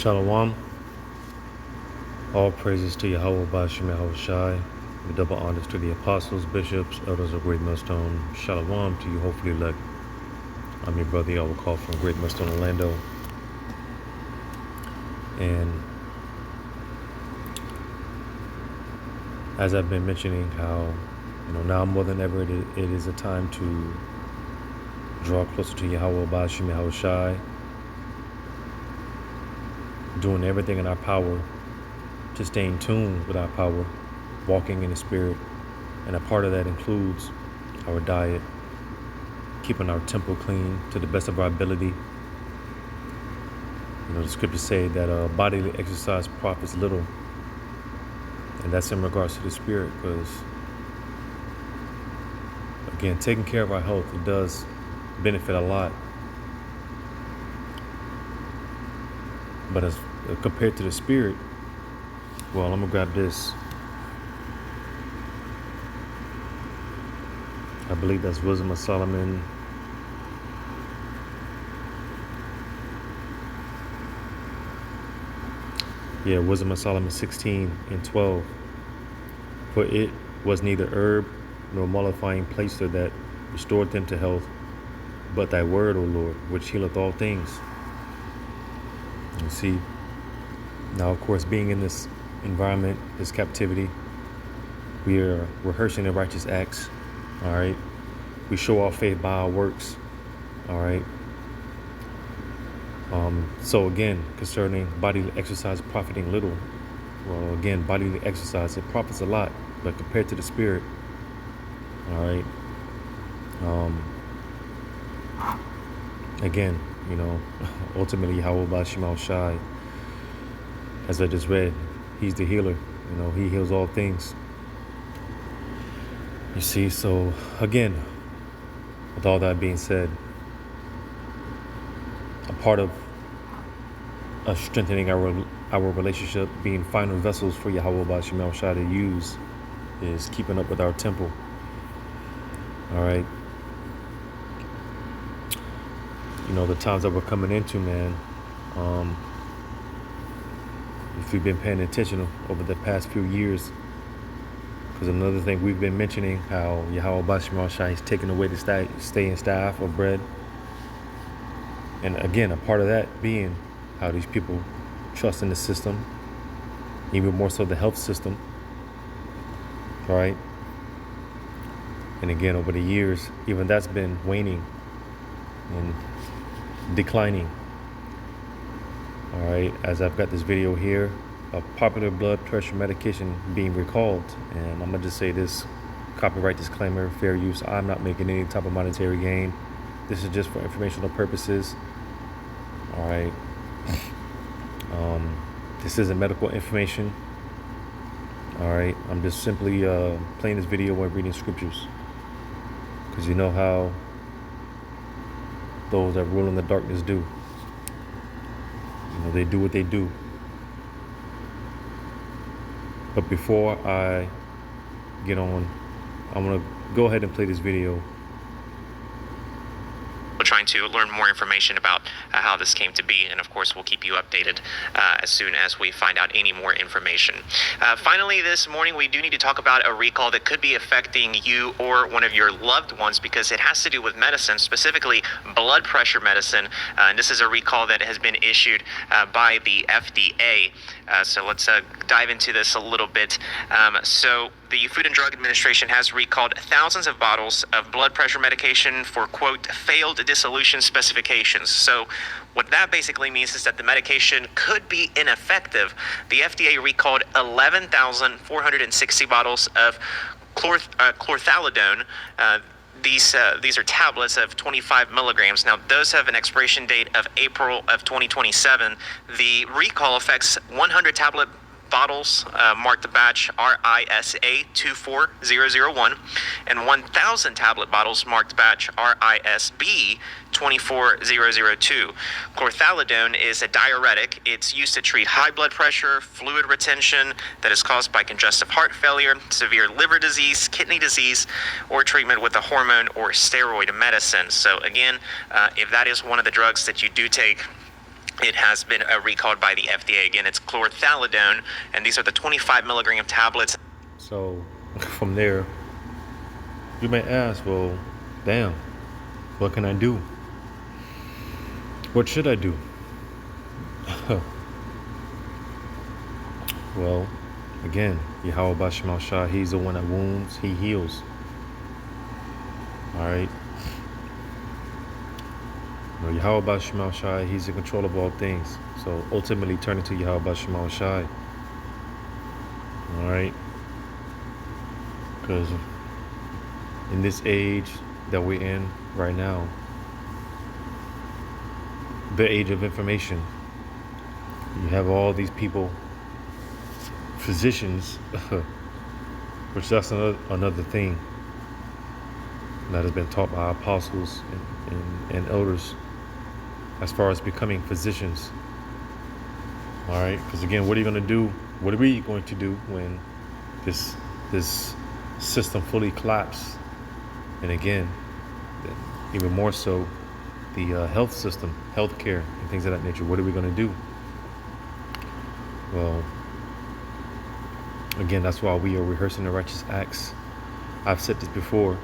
Shalom. All praises to Yahweh Bashim Yahweh Shai. The double honors to the apostles, bishops, elders of Great Millstone. Shalom to you, hopefully elect. I'm your brother, I will call from Great Millstone, Orlando. And as I've been mentioning how, now more than ever, it is a time to draw closer to Yahweh Bashim Yahweh Shai, doing everything in our power to stay in tune with our power, walking in the spirit. And a part of that includes our diet, keeping our temple clean to the best of our ability. The scriptures say that bodily exercise profits little, and that's in regards to the spirit, because again, taking care of our health, it does benefit a lot. But as compared to the spirit, well, I'm gonna grab this. I believe that's Wisdom of Solomon. Yeah, Wisdom of Solomon 16:12. For it was neither herb nor mollifying plaister that restored them to health, but thy word, O Lord, which healeth all things. You see, now of course, being in this environment, this captivity, we are rehearsing the righteous acts. All right, we show our faith by our works. All right. So again, concerning bodily exercise profiting little, well, again, bodily exercise, it profits a lot, but compared to the spirit, all right. Again, ultimately, Yahweh Bashim Shai, as I just read, he's the healer. He heals all things. You see, so again, with all that being said, a part of us strengthening our relationship, being final vessels for Yahweh Bashim Shai to use, is keeping up with our temple. All right. The times that we're coming into, man, if we've been paying attention over the past few years, because another thing we've been mentioning, how Yahweh Bashim Shai is taking away the staying staff of bread. And again, a part of that being how these people trust in the system, even more so the health system, right? And again, over the years, even that's been waning and declining. All right, as I've got this video here, a popular blood pressure medication being recalled. And I'm gonna just say this, copyright disclaimer, fair use. I'm not making any type of monetary gain. This is just for informational purposes. All right. This isn't medical information. All right. I'm just simply playing this video while reading scriptures, because you know how those that rule in the darkness do. They do what they do. But before I get on, I'm gonna go ahead and play this video. We're trying to learn more information about how this came to be, and of course we'll keep you updated as soon as we find out any more information. Finally, this morning we do need to talk about a recall that could be affecting you or one of your loved ones, because it has to do with medicine, specifically blood pressure medicine. And this is a recall that has been issued by the FDA. So let's dive into this a little bit. So the Food and Drug Administration has recalled thousands of bottles of blood pressure medication for, quote, failed dissolution specifications. So what that basically means is that the medication could be ineffective. The FDA recalled 11,460 bottles of chlorthalidone. These are tablets of 25 milligrams. Now, those have an expiration date of April of 2027. The recall affects 100 tablet bottles marked batch RISA 24001 and 1,000 tablet bottles marked batch RISB 24002. Chlorthalidone is a diuretic. It's used to treat high blood pressure, fluid retention that is caused by congestive heart failure, severe liver disease, kidney disease, or treatment with a hormone or steroid medicine. So again, if that is one of the drugs that you do take, it has been recalled by the FDA. Again, it's chlorthalidone, and these are the 25 milligram tablets. So from there, you may ask, well, damn, what can I do? What should I do? Well, again, Yahweh Bashim Shah, he's the one that wounds, he heals. All right. Yahweh Bashim Shah, he's in control of all things. So ultimately, turning to Yahweh Bashim Shah. All right. Because in this age that we're in right now, the age of information, you have all these people, physicians, which that's another thing that has been taught by apostles and elders as far as becoming physicians. All right, because again, what are you going to do? What are we going to do when this system fully collapses? And again, even more so, the health system, healthcare, and things of that nature. What are we going to do? Well, again, that's why we are rehearsing the righteous acts. I've said this before.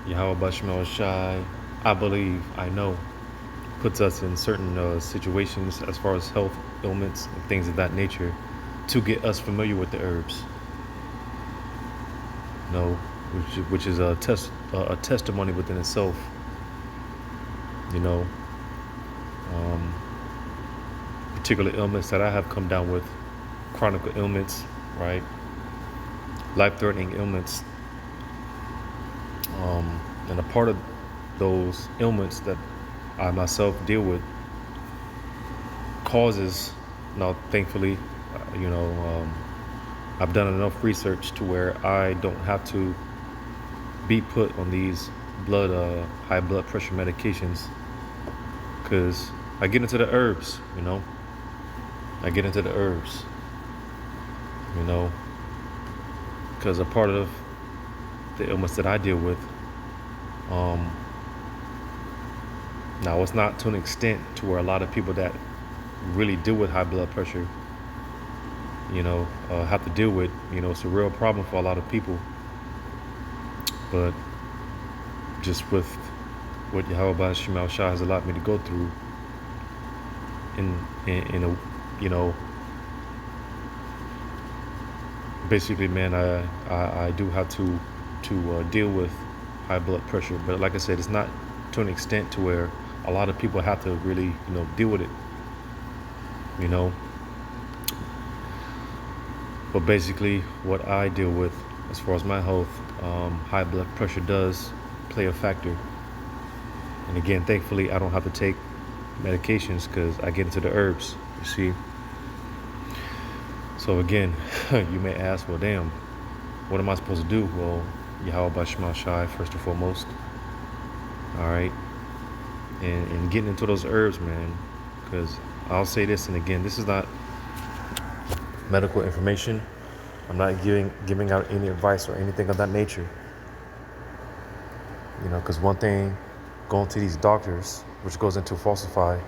Yahweh Bashim Shai, I believe, I know, puts us in certain situations as far as health ailments and things of that nature to get us familiar with the herbs. You know, which is a testimony within itself. You know, particular ailments that I have come down with, chronic ailments, right? Life-threatening ailments. And a part of those ailments that I myself deal with causes, now thankfully, I've done enough research to where I don't have to be put on these high blood pressure medications, because I get into the herbs, because a part of the ailments that I deal with, now it's not to an extent to where a lot of people that really deal with high blood pressure, have to deal with. It's a real problem for a lot of people. But just with what Yahweh Bashim Shah has allowed me to go through, basically, man, I do have to deal with high blood pressure. But like I said, it's not to an extent to where a lot of people have to really, deal with it. But basically, what I deal with as far as my health, high blood pressure does play a factor. And again, thankfully, I don't have to take medications because I get into the herbs, you see. So again, you may ask, well, damn, what am I supposed to do? Well, Yahweh Bashim Shai, first and foremost. All right. And getting into those herbs, man, because I'll say this, and again, this is not medical information. I'm not giving out any advice or anything of that nature. Because one thing, going to these doctors, which goes into falsify,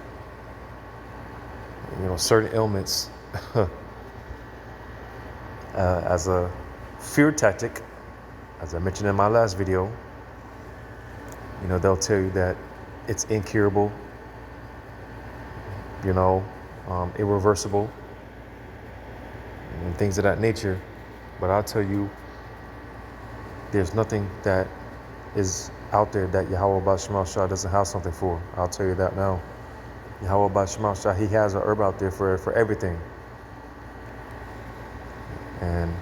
certain ailments as a fear tactic, as I mentioned in my last video. They'll tell you that it's incurable, irreversible, and things of that nature. But I'll tell you, there's nothing that is out there that Yahweh Bashim Shah doesn't have something for. I'll tell you that now. Yahweh Bashim Shah, he has an herb out there for everything. And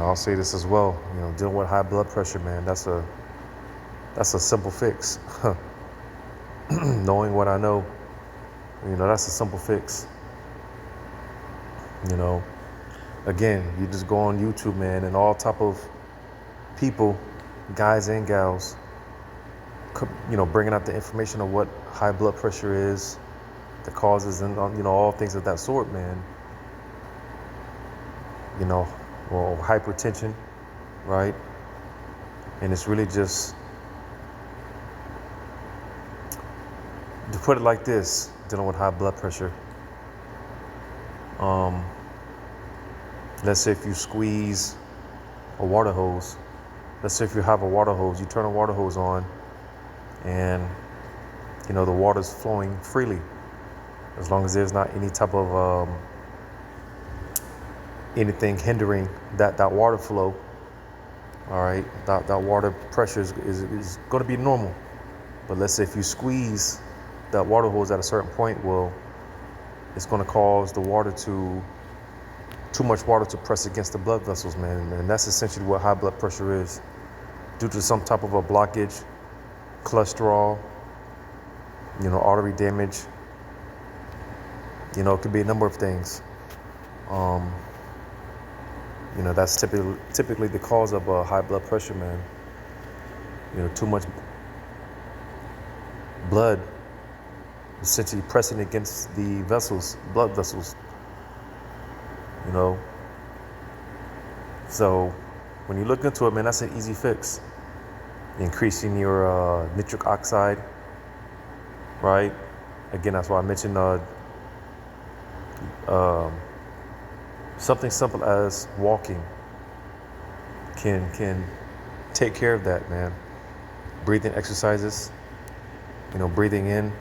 I'll say this as well. Dealing with high blood pressure, man, that's a simple fix. Knowing what I know, that's a simple fix. Again, you just go on YouTube, man, and all type of people, guys and gals, bringing out the information of what high blood pressure is, the causes, and all things of that sort, man. Or hypertension, right? And it's really just, to put it like this, dealing with high blood pressure. Let's say if you squeeze a water hose, let's say if you have a water hose, you turn a water hose on and the water's flowing freely, as long as there's not any type of anything hindering that water flow. All right, that water pressure is going to be normal. But let's say if you squeeze that water hose at a certain point, well, it's going to cause the water too much water to press against the blood vessels, man. And that's essentially what high blood pressure is, due to some type of a blockage, cholesterol, artery damage. It could be a number of things. That's typically the cause of high blood pressure, man. Too much blood essentially pressing against the blood vessels. So when you look into it, man, that's an easy fix. Increasing your nitric oxide, right? Again, that's why I mentioned something simple as walking can take care of that, man. Breathing exercises, breathing in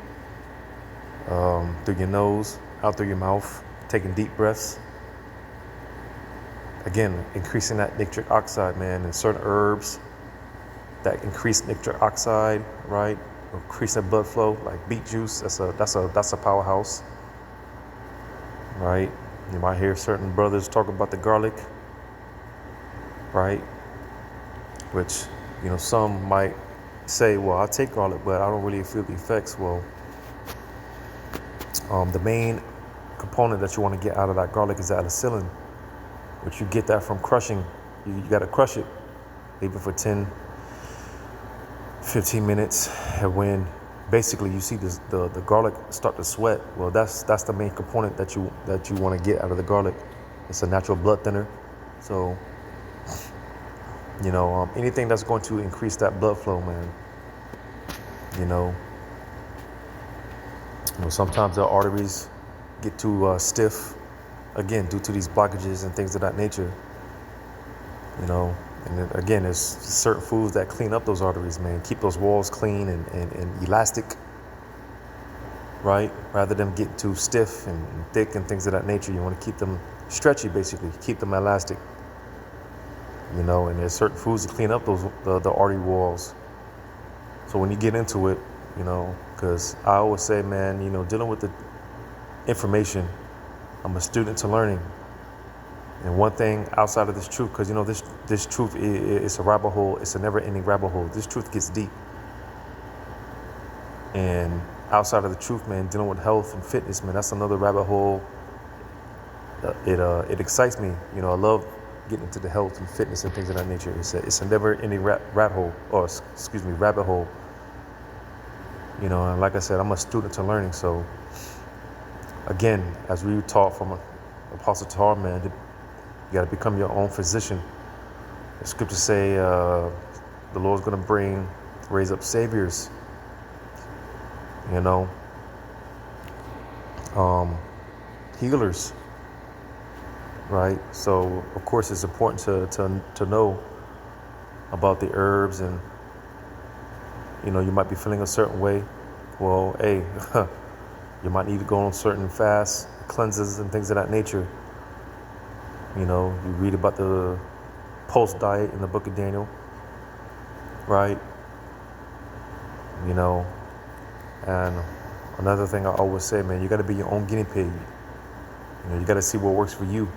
through your nose, out through your mouth, taking deep breaths. Again, increasing that nitric oxide, man, and certain herbs that increase nitric oxide, right? Increasing blood flow, like beet juice. That's a powerhouse, right? You might hear certain brothers talk about the garlic, right? Which, some might say, well, I take garlic, but I don't really feel the effects. Well, the main component that you want to get out of that garlic is alicillin, which you get that from crushing. You got to crush it, even for 10, 15 minutes. And when basically you see the garlic start to sweat, well, that's the main component that you want to get out of the garlic. It's a natural blood thinner. So, anything that's going to increase that blood flow, man. Sometimes the arteries get too stiff, again, due to these blockages and things of that nature. And then, again, there's certain foods that clean up those arteries, man. Keep those walls clean and elastic, right? Rather than getting too stiff and thick and things of that nature. You want to keep them stretchy, basically. Keep them elastic. And there's certain foods that clean up the artery walls. So when you get into it, because I always say, man, dealing with the information, I'm a student to learning. And one thing outside of this truth, because this truth is a rabbit hole. It's a never-ending rabbit hole. This truth gets deep. And outside of the truth, man, dealing with health and fitness, man, that's another rabbit hole. It excites me. I love getting into the health and fitness and things of that nature. It's a never-ending rabbit hole. And like I said, I'm a student to learning. So again, as we taught from Apostle Tahar, man, you got to become your own physician. The scriptures say the Lord's going to raise up saviors, healers, right? So, of course, it's important to know about the herbs, and, you might be feeling a certain way. Well, hey, you might need to go on certain fasts, cleanses, and things of that nature. You read about the post diet in the book of Daniel, right? And another thing I always say, man, you got to be your own guinea pig. You got to see what works for you.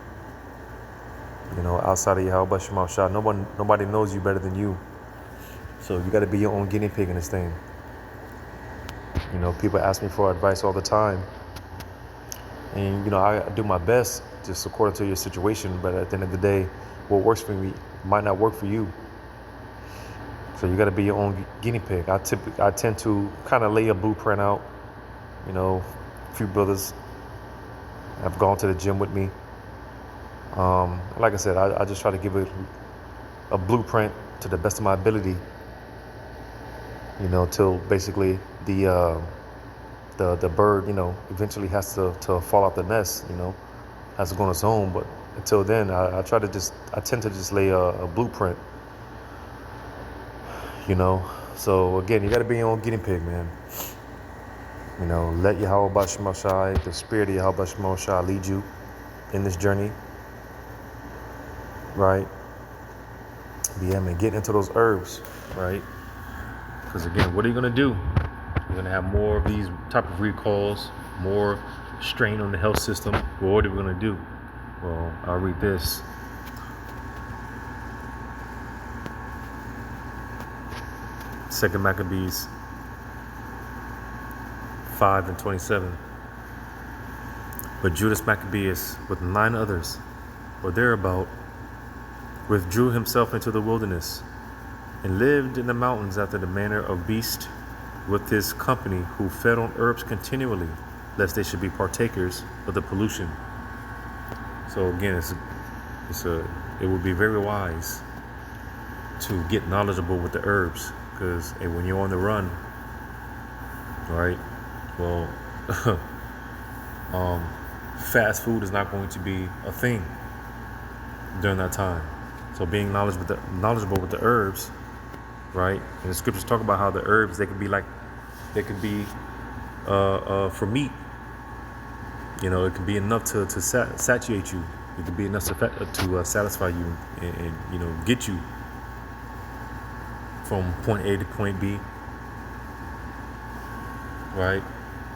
Outside of Yahweh Shema Shah, nobody knows you better than you. So you got to be your own guinea pig in this thing. People ask me for advice all the time. And, I do my best just according to your situation. But at the end of the day, what works for me might not work for you. So you got to be your own guinea pig. I tend to kind of lay a blueprint out. A few brothers have gone to the gym with me. Like I said, I just try to give a blueprint to the best of my ability. Till basically the the bird, eventually has to fall out the nest, has to go on its own. But until then, I tend to just lay a blueprint, So again, you got to be your own guinea pig, man. Let Yahweh Bashim Shai, the spirit of Yahweh Bashim Shai, lead you in this journey, right? But yeah, man, get into those herbs, right? Because again, what are you gonna do? You're gonna have more of these type of recalls, more strain on the health system. Well, what are we gonna do? Well, I'll read this. Second Maccabees 5:27. But Judas Maccabeus with 9 others, or thereabout, withdrew himself into the wilderness, and lived in the mountains after the manner of beasts, with his company, who fed on herbs continually, lest they should be partakers of the pollution. So again, it would be very wise to get knowledgeable with the herbs, because when you're on the run, right? Well, fast food is not going to be a thing during that time. So being knowledgeable with the herbs, right? And the scriptures talk about how the herbs, they could be for meat. It could be enough to satiate you. It could be enough to satisfy you and get you from point A to point B, right?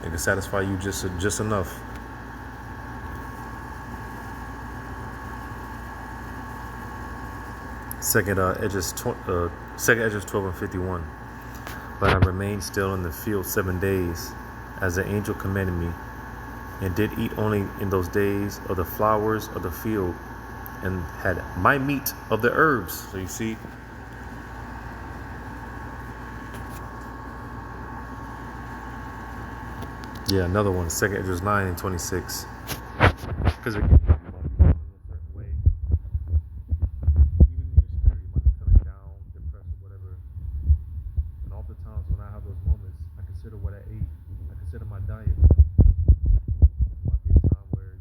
It can satisfy you just enough. Second Edges 12:51. But I remained still in the field 7 days, as the angel commanded me, and did eat only in those days of the flowers of the field, and had my meat of the herbs. So you see, yeah, another one, 2 Edges 9:26. Because again, you might be feeling a certain way, even in your spirit, you might be feeling down, depressed, or whatever. And oftentimes when I have those moments, I consider what I ate. I consider my diet. There might be a time where you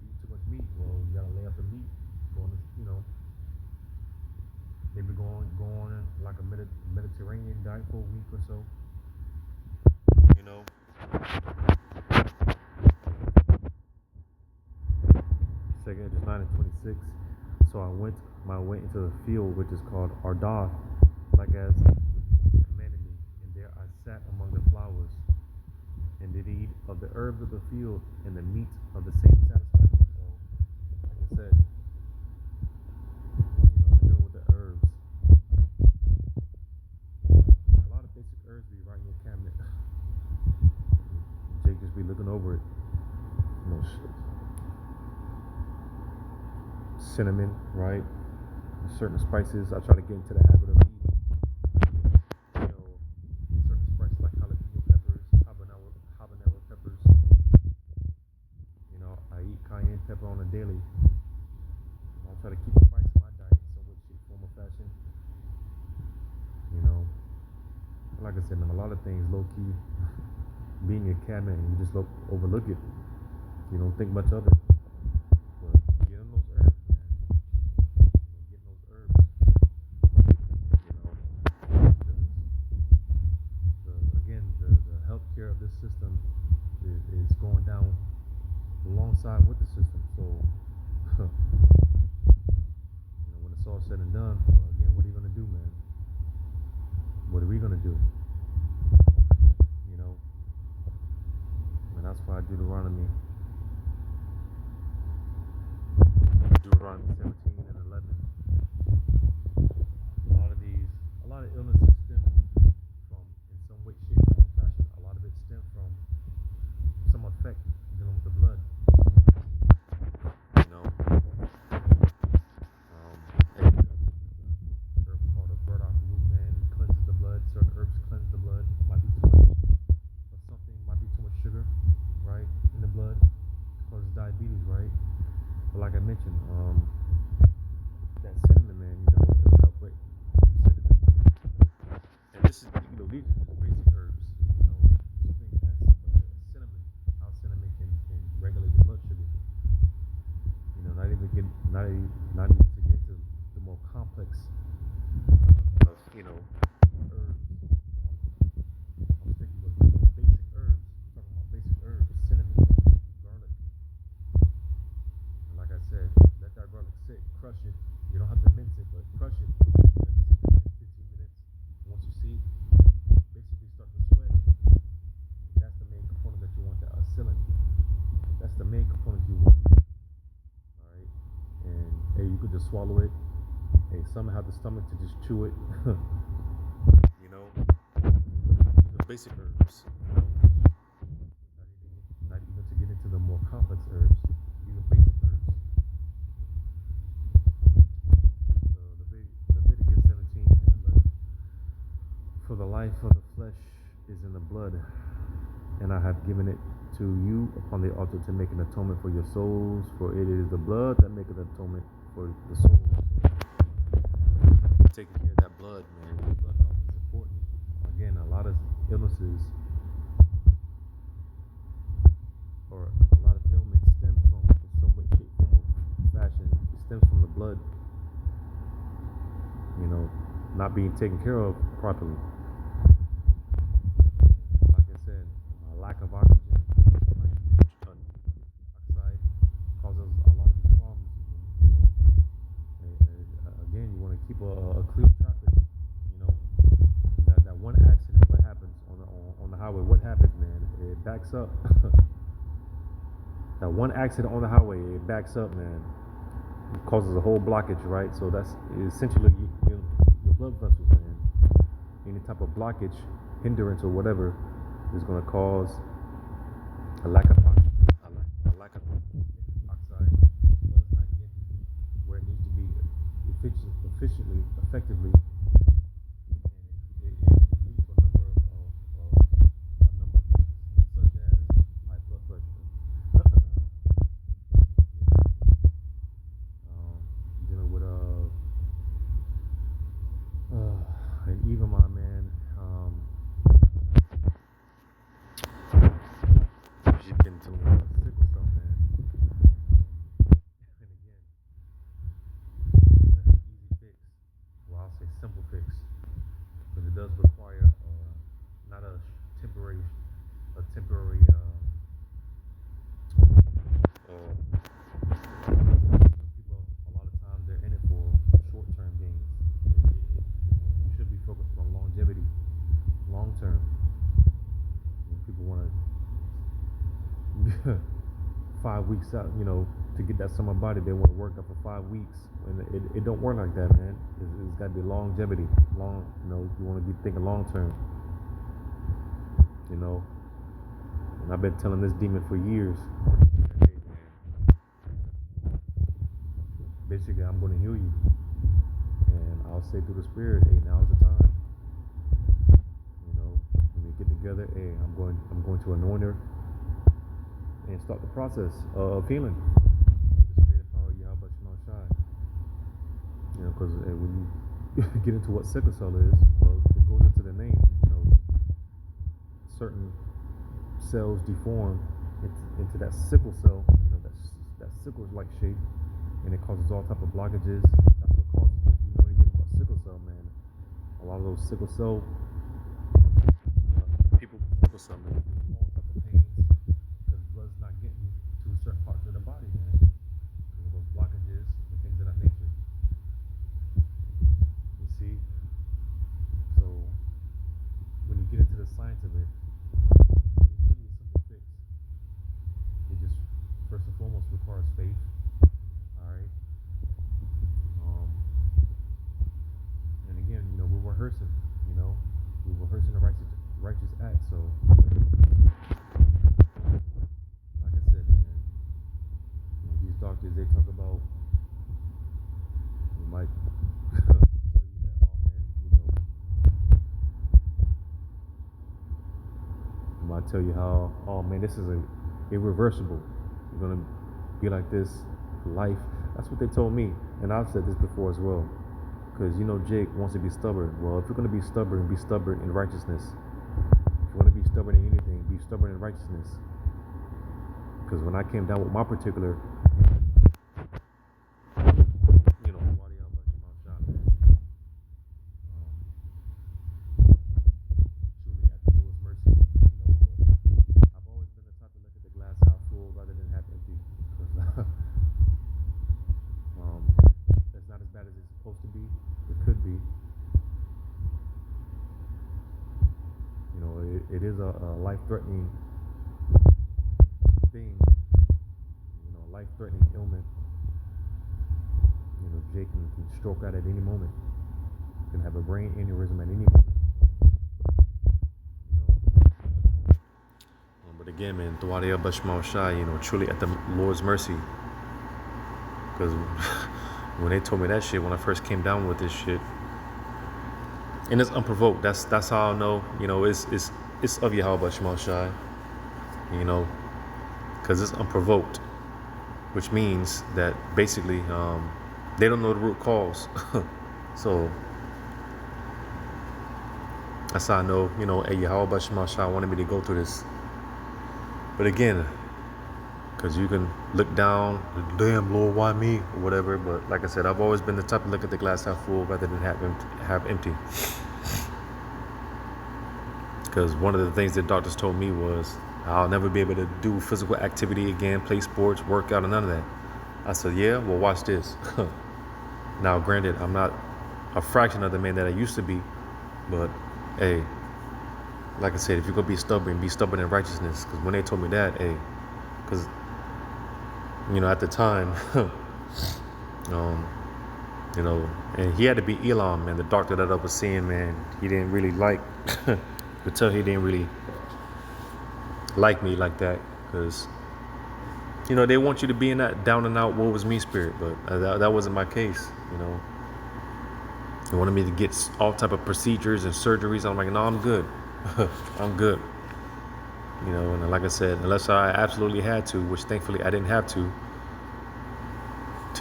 eat too much meat. Well, you gotta lay off the meat. Go on, maybe go on like a Mediterranean diet for a week or so. Second Edges 9:26. So I went my way into the field, which is called Ardath, like as commanded me, and there I sat among the flowers, and did eat of the herbs of the field, and the meat of the same satisfied me. So, like I said, dealing with the herbs. A lot of basic herbs be right in your cabinet. Jake just be looking over it. Shit. Cinnamon, right? Certain spices. I try to get into the habit of eating, certain spices like jalapeno peppers, habanero peppers. I eat cayenne pepper on a daily. I try to keep spice in my diet in some way, shape, form, or fashion. Like I said, man, a lot of things low key be in your cabinet and you just overlook it. You don't think much of it. But get in those herbs, man. Getting those herbs. Again, the healthcare of this system is going down alongside with the system. So, when it's all said and done, well, again, what are you gonna do, man? What are we gonna do? And that's why Deuteronomy 17:11. A lot of illnesses stem from, in some way, shape, form, or fashion. A lot of it stems from some effect dealing with the blood. Herb called a burdock root, man, cleanses the blood. Certain herbs cleanse the blood. Might be too much of something. Might be too much sugar, right, in the blood. Causes diabetes, right? But like I mentioned, that cinnamon, man, it'll help break cinnamon. And this is, these are the basic herbs, something as simple as not even to get into the more complex of herbs. I was thinking with basic herbs. Talking about basic herbs, cinnamon, garlic, and like I said, let that garlic sit, crush it. You don't have to mince it, but crush it. Let it sit for 10, 15 minutes. Once you see, basically start to sweat. That's the main component that you want. That sealant. That's the main component you want. All right, and hey, you could just swallow it. Hey, some have the stomach to just chew it. you know, the basic herbs. Not even to get into the more complex herbs. These are basic herbs. So Leviticus 17 and 11. For the life of the flesh is in the blood, and I have given it to you upon the altar to make an atonement for your souls, for it is the blood that maketh atonement for the soul. So, taking care of that blood, man. Blood health is important. Again, a lot of illnesses or a lot of ailments stem from, in some way, shape, form, or fashion, it stems from the blood, not being taken care of properly. Like I said, a lack of oxygen, oxide causes a lot of these problems. Again, you want to keep a clear traffic. That one accident, what happens on the highway? What happens, man? It backs up. That one accident on the highway, it backs up, man. It causes a whole blockage, right? So that's essentially your blood vessels, man. Any type of blockage, hindrance, or whatever is going to cause a lack of oxygen, a lack of oxide. Blood's not getting where it needs to be efficiently, effectively. And it leads to a number of things, such as high blood pressure. Dealing with and even my man, she's been dealing with sickle cell, man. And again, that's an easy fix. Well, I'll say simple fix, because it does require not a temporary people, a lot of times they're in it for short-term gains. You should be focused on longevity, long-term. People want to 5 weeks out, to get that summer body. They want to work up for 5 weeks, and it don't work like that, man. It's got to be longevity. You want to be thinking long-term. And I've been telling this demon for years. Basically, I'm going to heal you, and I'll say through the Spirit, hey, now's the time. When we get together, hey, I'm going to anoint her and start the process of healing. Just pray the power of Yahweh Shema Shai. Because when you get into what sickle cell is, well, it goes into the name. Certain cells deform into that sickle cell. That sickle-like shape. And it causes all type of blockages. That's what causes, anything about sickle cell, man. A lot of those sickle cell people with sickle cell, man, all type of pains because blood's not getting to certain parts of the body, man. Because of those blockages and things of that nature. You see? So when you get into the science of it, it's really a simple fix. It just first and foremost requires faith. Alright. And again, we're rehearsing, we're rehearsing the righteous act. So, like I said, man, these doctors, they talk about, they might tell you that, oh man, they might tell you how, oh man, this is irreversible. You're gonna be like this for life. That's what they told me, and I've said this before as well. Because Jake wants to be stubborn. Well, if you're going to be stubborn in righteousness. If you want to be stubborn in anything, be stubborn in righteousness. Because when I came down with my particular life-threatening thing, life-threatening ailment. Jay can stroke out at any moment. Can have a brain aneurysm at any moment. But again, man, Tawadia Bashmal Shai, truly at the Lord's mercy. Because when they told me that shit, when I first came down with this shit, and it's unprovoked. That's how I know. It's of Yahweh Bashmal Shai. Because it's unprovoked, which means that basically they don't know the root cause. So that's how I know, hey, Yahweh Bashmal Shai wanted me to go through this. But again, because you can look down, damn Lord, why me, or whatever. But like I said, I've always been the type to look at the glass half full rather than half empty. Because one of the things that doctors told me was I'll never be able to do physical activity again, play sports, work out, and none of that. I said, yeah, well, watch this. Now, granted, I'm not a fraction of the man that I used to be, but hey, like I said, if you're going to be stubborn in righteousness. Because when they told me that, hey, because, at the time, and he had to be Elam, man, the doctor that I was seeing, man, he didn't really like, could tell he didn't really like me like that. Because, they want you to be in that down and out, woe is me spirit, but that wasn't my case, They wanted me to get all type of procedures and surgeries. I'm like, no, I'm good. I'm good. And like I said, unless I absolutely had to, which thankfully I didn't have to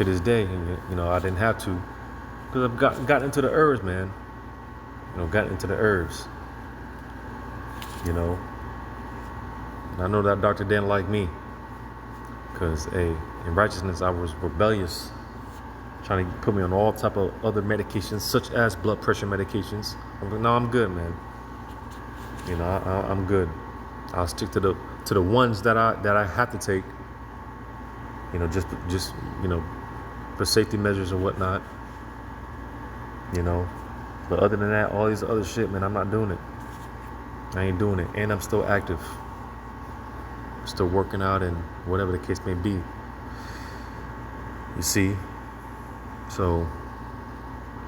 this day, I didn't have to, because I've gotten into the herbs, man. Gotten into the herbs. And I know that doctor didn't like me, because, hey, in righteousness I was rebellious, trying to put me on all type of other medications, such as blood pressure medications. I'm like, no, I'm good, man. I'm good. I'll stick to the ones that I have to take. Just for safety measures and whatnot. But other than that, all these other shit, man, I'm not doing it. I ain't doing it, and I'm still active, still working out, and whatever the case may be. You see, so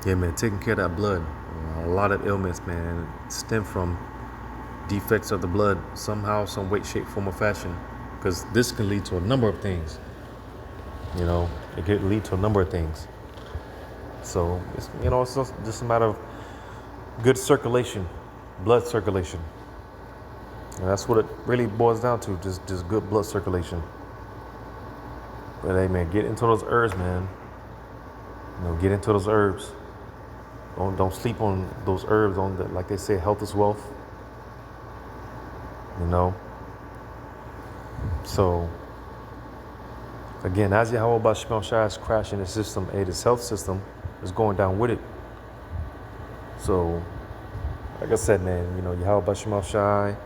yeah, man, taking care of that blood. A lot of ailments, man, stem from defects of the blood somehow, some way, shape, form, or fashion. Because this can lead to a number of things. It could lead to a number of things. So it's just a matter of good circulation, blood circulation. And that's what it really boils down to, just good blood circulation. But hey, man, get into those herbs, man. Get into those herbs. Don't sleep on those herbs. Like they say, health is wealth. So again, as Yahweh Bashmal Shai is crashing the system, his health system is going down with it. So, like I said, man, Yahweh Bashmal Shai,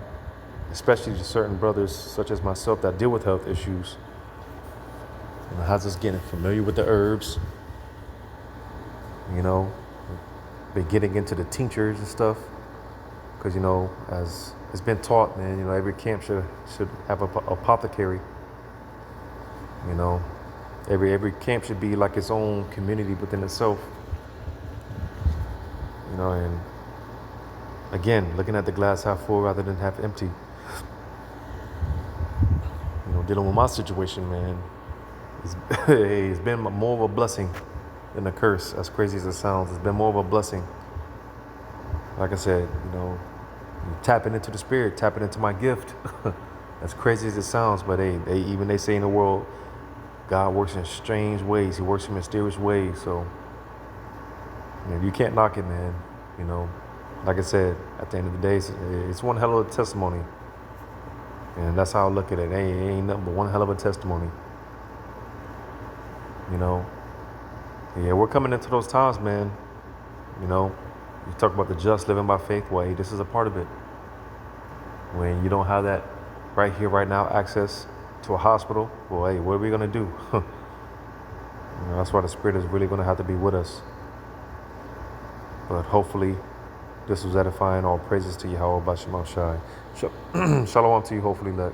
especially to certain brothers such as myself that deal with health issues, how's us getting familiar with the herbs, been getting into the tinctures and stuff, because as it's been taught, man, every camp should have an apothecary. Every camp should be like its own community within itself. And again, looking at the glass half full rather than half empty. Dealing with my situation, man, it's been more of a blessing than a curse. As crazy as it sounds, it's been more of a blessing. Like I said, tapping into the spirit, tapping into my gift. As crazy as it sounds, but they say in the world, God works in strange ways. He works in mysterious ways. So you can't knock it, man. Like I said, at the end of the day, it's one hell of a testimony. And that's how I look at it. It ain't nothing but one hell of a testimony. Yeah, we're coming into those times, man. You talk about the just living by faith. Well, hey, this is a part of it. When you don't have that right here, right now, access to a hospital, well, hey, what are we going to do? That's why the Spirit is really going to have to be with us. But hopefully, This was edifying. All praises to Yahweh Bashem Shai. Shalom to you, hopefully, let.